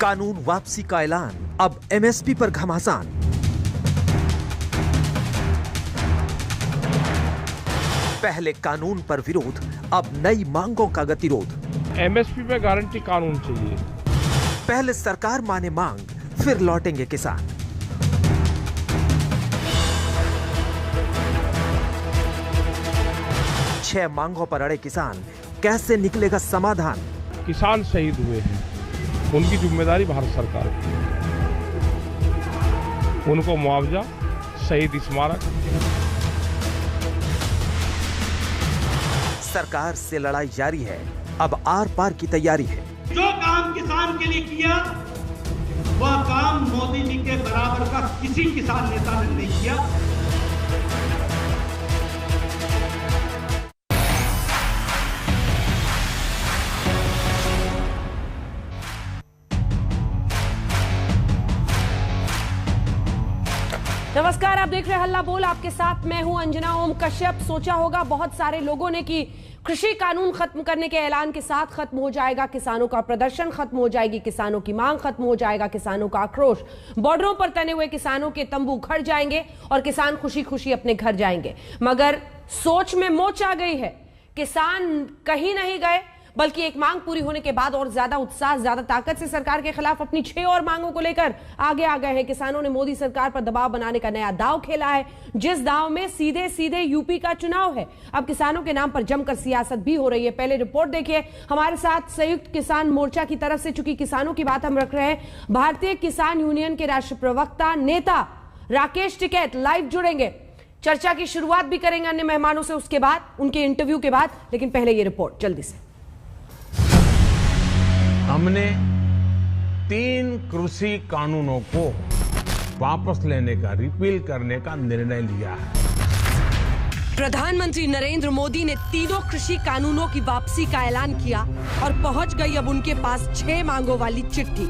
कानून वापसी का ऐलान, अब एमएसपी पर घमासान। पहले कानून पर विरोध, अब नई मांगों का गतिरोध। एमएसपी पे गारंटी कानून चाहिए। पहले सरकार माने मांग, फिर लौटेंगे किसान। छह मांगों पर अड़े किसान, कैसे निकलेगा समाधान? किसान शहीद हुए हैं, उनकी जिम्मेदारी भारत सरकार की है। उनको मुआवजा, शहीद स्मारक। सरकार से लड़ाई जारी है, अब आर पार की तैयारी है। जो काम किसान के लिए किया, वह काम मोदी जी के बराबर का किसी किसान नेता ने नहीं किया। नमस्कार, आप देख रहे हैं हल्ला बोल। आपके साथ मैं हूं अंजना ओम कश्यप। सोचा होगा बहुत सारे लोगों ने कि कृषि कानून खत्म करने के ऐलान के साथ खत्म हो जाएगा किसानों का प्रदर्शन, खत्म हो जाएगी किसानों की मांग, खत्म हो जाएगा किसानों का आक्रोश, बॉर्डरों पर तने हुए किसानों के तंबू उखड़ जाएंगे और किसान खुशी खुशी अपने घर जाएंगे। मगर सोच में मोच आ गई है। किसान कहीं नहीं गए, बल्कि एक मांग पूरी होने के बाद और ज्यादा उत्साह, ज्यादा ताकत से सरकार के खिलाफ अपनी 6 और मांगों को लेकर आगे आ गए हैं। किसानों ने मोदी सरकार पर दबाव बनाने का नया दांव खेला है, जिस दांव में सीधे सीधे यूपी का चुनाव है। अब किसानों के नाम पर जमकर सियासत भी हो रही है। पहले रिपोर्ट देखिए। हमारे साथ संयुक्त किसान मोर्चा की तरफ से, चूंकि किसानों की बात हम रख रहे हैं, भारतीय किसान यूनियन के राष्ट्रीय प्रवक्ता नेता राकेश टिकैत लाइव जुड़ेंगे। चर्चा की शुरुआत भी करेंगे अन्य मेहमानों से, उसके बाद उनके इंटरव्यू के बाद। लेकिन पहले ये रिपोर्ट जल्दी से। हमने 3 कृषि कानूनों को वापस लेने का, रिपील करने का निर्णय लिया है। प्रधानमंत्री नरेंद्र मोदी ने तीनों कृषि कानूनों की वापसी का ऐलान किया और पहुंच गई अब उनके पास 6 मांगों वाली चिट्ठी।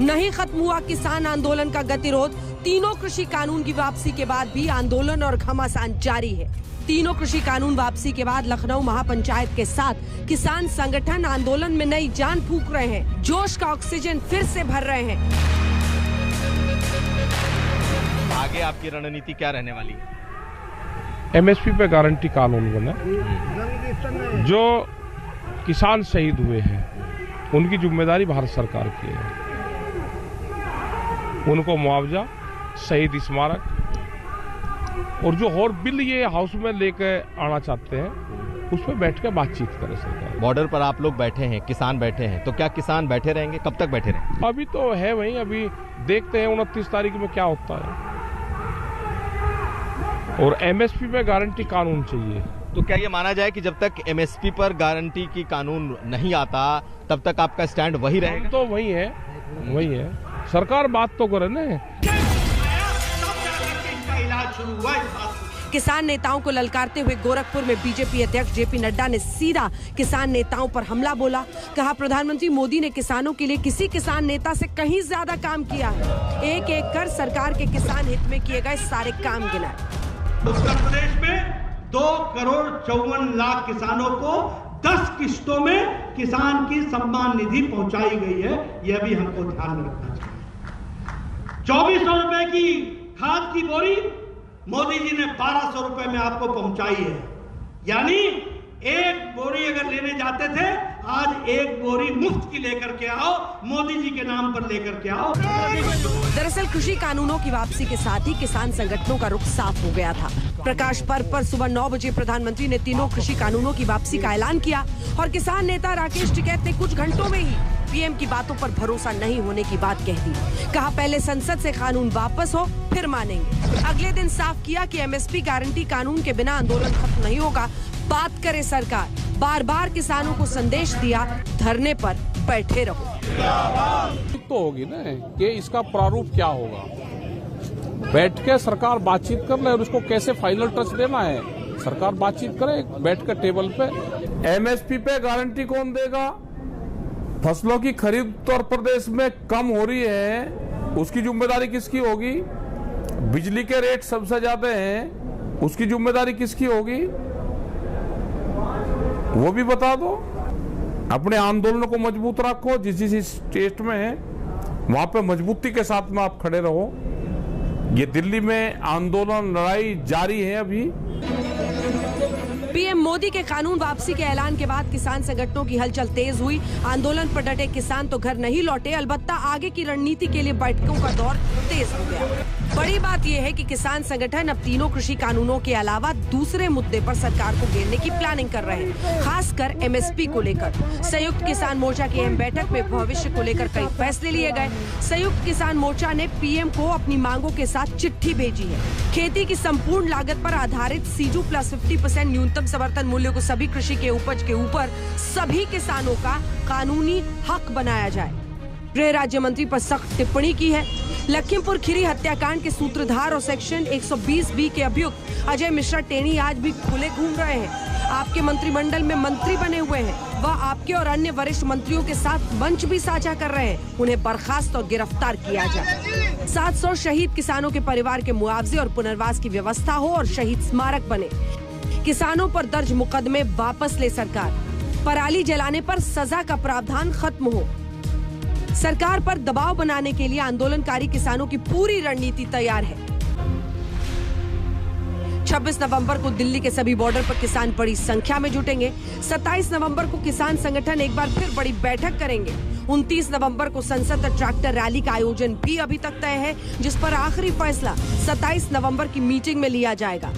नहीं खत्म हुआ किसान आंदोलन का गतिरोध। तीनों कृषि कानून की वापसी के बाद भी आंदोलन और घमासान जारी है। तीनों कृषि कानून वापसी के बाद लखनऊ महापंचायत के साथ किसान संगठन आंदोलन में नई जान फूंक रहे हैं, जोश का ऑक्सीजन फिर से भर रहे हैं। आगे आपकी रणनीति क्या रहने वाली है? एमएसपी पे गारंटी कानून बना। जो किसान शहीद हुए हैं, उनकी जिम्मेदारी भारत सरकार की है। उनको मुआवजा, शहीद स्मारक और जो और बिल ये हाउस में लेकर आना चाहते हैं, उस पर बैठ कर बातचीत करें सरकार। बॉर्डर पर आप लोग बैठे हैं, किसान बैठे हैं, तो क्या किसान बैठे रहेंगे? कब तक बैठे रहेंगे? अभी तो है वहीं, अभी देखते हैं 29 तारीख में क्या होता है। और एमएसपी पे गारंटी कानून चाहिए। तो क्या ये माना जाए कि जब तक एमएसपी पर गारंटी की कानून नहीं आता, तब तक आपका स्टैंड वही रहेगा? तो वही है, वही है। सरकार बात तो करे ना। किसान नेताओं को ललकारते हुए गोरखपुर में बीजेपी अध्यक्ष जेपी नड्डा ने सीधा किसान नेताओं पर हमला बोला। कहा प्रधानमंत्री मोदी ने किसानों के लिए किसी किसान नेता से कहीं ज्यादा काम किया है। एक एक कर सरकार के किसान हित में किए गए सारे काम गिनाए। उत्तर प्रदेश में 2,54,00,000 किसानों को 10 किस्तों में किसान की सम्मान निधि पहुंचाई गई है। यह भी हमको ध्यान में रखना चाहिए। 2400 रुपए की खाद की बोरी मोदी जी ने 1200 रुपए में आपको पहुंचाई है। यानी एक बोरी अगर लेने जाते थे, आज एक बोरी मुफ्त की लेकर के आओ, मोदी जी के नाम पर लेकर के आओ। दरअसल कृषि कानूनों की वापसी के साथ ही किसान संगठनों का रुख साफ हो गया था। प्रकाश पर्व पर सुबह 9 बजे प्रधानमंत्री ने तीनों कृषि कानूनों की वापसी का ऐलान किया और किसान नेता राकेश टिकैत ने कुछ घंटों में ही पीएम की बातों पर भरोसा नहीं होने की बात कह दी। कहा पहले संसद से कानून वापस हो, फिर मानेंगे। अगले दिन साफ किया कि एमएसपी गारंटी कानून के बिना आंदोलन खत्म नहीं होगा। बात करे सरकार। बार बार किसानों को संदेश दिया, धरने पर बैठे रहो। तो होगी ना कि इसका प्रारूप क्या होगा। बैठ के सरकार बातचीत कर ले और उसको कैसे फाइनल टच देना है, सरकार बातचीत करे बैठ कर टेबल पे। एमएसपी पे गारंटी कौन देगा? फसलों की खरीद उत्तर प्रदेश में कम हो रही है, उसकी जिम्मेदारी किसकी होगी? बिजली के रेट सबसे ज्यादा हैं, उसकी जिम्मेदारी किसकी होगी? वो भी बता दो। अपने आंदोलनों को मजबूत रखो। जिस जिस स्टेट में वहां पे मजबूती के साथ में आप खड़े रहो। ये दिल्ली में आंदोलन लड़ाई जारी है अभी। पीएम मोदी के कानून वापसी के ऐलान के बाद किसान संगठनों की हलचल तेज हुई। आंदोलन पर डटे किसान तो घर नहीं लौटे, अलबत्ता आगे की रणनीति के लिए बैठकों का दौर तेज हो गया। बड़ी बात यह है कि किसान संगठन अब तीनों कृषि कानूनों के अलावा दूसरे मुद्दे पर सरकार को घेरने की प्लानिंग कर रहे हैं, खासकर एमएसपी को लेकर। संयुक्त किसान मोर्चा की अहम बैठक में भविष्य को लेकर कई फैसले लिए गए। संयुक्त किसान मोर्चा ने पीएम को अपनी मांगों के साथ चिट्ठी भेजी है। खेती की संपूर्ण लागत पर आधारित सीजू प्लस 50% न्यूनतम समर्थन मूल्य को सभी कृषि के उपज के ऊपर सभी किसानों का कानूनी हक बनाया जाए। गृह राज्य मंत्री पर सख्त टिप्पणी की है। लखीमपुर खीरी हत्याकांड के सूत्रधार और सेक्शन 120B के अभियुक्त अजय मिश्रा टेनी आज भी खुले घूम रहे हैं। आपके मंत्रिमंडल में मंत्री बने हुए हैं। वह आपके और अन्य वरिष्ठ मंत्रियों के साथ मंच भी साझा कर रहे हैं। उन्हें बर्खास्त और गिरफ्तार किया जाए। 700 शहीद किसानों के परिवार के मुआवजे और पुनर्वास की व्यवस्था हो और शहीद स्मारक बने। किसानों पर दर्ज मुकदमे वापस ले सरकार। पराली जलाने पर सजा का प्रावधान खत्म हो। सरकार पर दबाव बनाने के लिए आंदोलनकारी किसानों की पूरी रणनीति तैयार है। 26 नवंबर को दिल्ली के सभी बॉर्डर पर किसान बड़ी संख्या में जुटेंगे। 27 नवंबर को किसान संगठन एक बार फिर बड़ी बैठक करेंगे। 29 नवंबर को संसद तक ट्रैक्टर रैली का आयोजन भी अभी तक तय है, जिस पर आखिरी फैसला 27 नवंबर की मीटिंग में लिया जाएगा।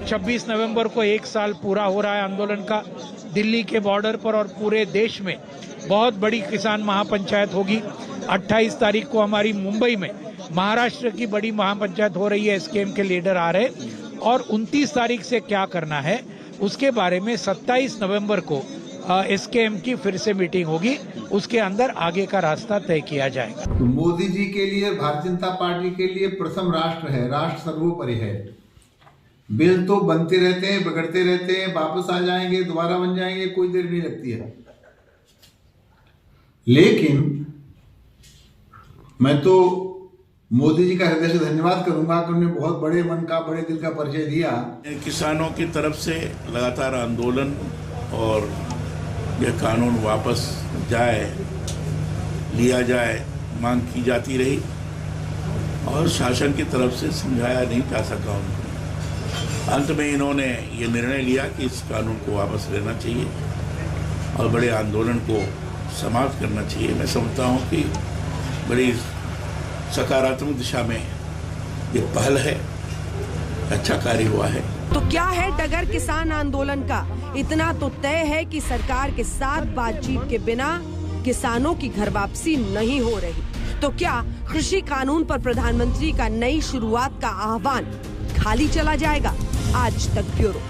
26 नवंबर को 1 साल पूरा हो रहा है आंदोलन का। दिल्ली के बॉर्डर पर और पूरे देश में बहुत बड़ी किसान महापंचायत होगी। 28 तारीख को हमारी मुंबई में महाराष्ट्र की बड़ी महापंचायत हो रही है, एसकेएम के लीडर आ रहे, और 29 तारीख से क्या करना है उसके बारे में 27 नवंबर को एसकेएम की फिर से मीटिंग होगी। उसके अंदर आगे का रास्ता तय किया जाएगा। तो मोदी जी के लिए, भारतीय जनता पार्टी के लिए प्रथम राष्ट्र है, राष्ट्र सर्वोपरि है। बिल तो बनते रहते हैं, बिगड़ते रहते हैं, वापस आ जाएंगे, दोबारा बन जाएंगे, कोई देर नहीं लगती है। लेकिन मैं तो मोदी जी का हृदय से धन्यवाद करूंगा कि उन्होंने बहुत बड़े मन का, बड़े दिल का परिचय दिया। किसानों की तरफ से लगातार आंदोलन और यह कानून वापस लिया जाए मांग की जाती रही और शासन की तरफ से समझाया नहीं जा सका उनको। अंत में इन्होंने ये निर्णय लिया कि इस कानून को वापस लेना चाहिए और बड़े आंदोलन को समाप्त करना चाहिए। मैं समझता हूँ कि बड़ी सकारात्मक दिशा में ये पहल है, अच्छा कार्य हुआ है। तो क्या है डगर किसान आंदोलन का? इतना तो तय है कि सरकार के साथ बातचीत के बिना किसानों की घर वापसी नहीं हो रही। तो क्या कृषि कानून पर प्रधानमंत्री का नई शुरुआत का आह्वान खाली चला जाएगा? आज तक ब्यूरो।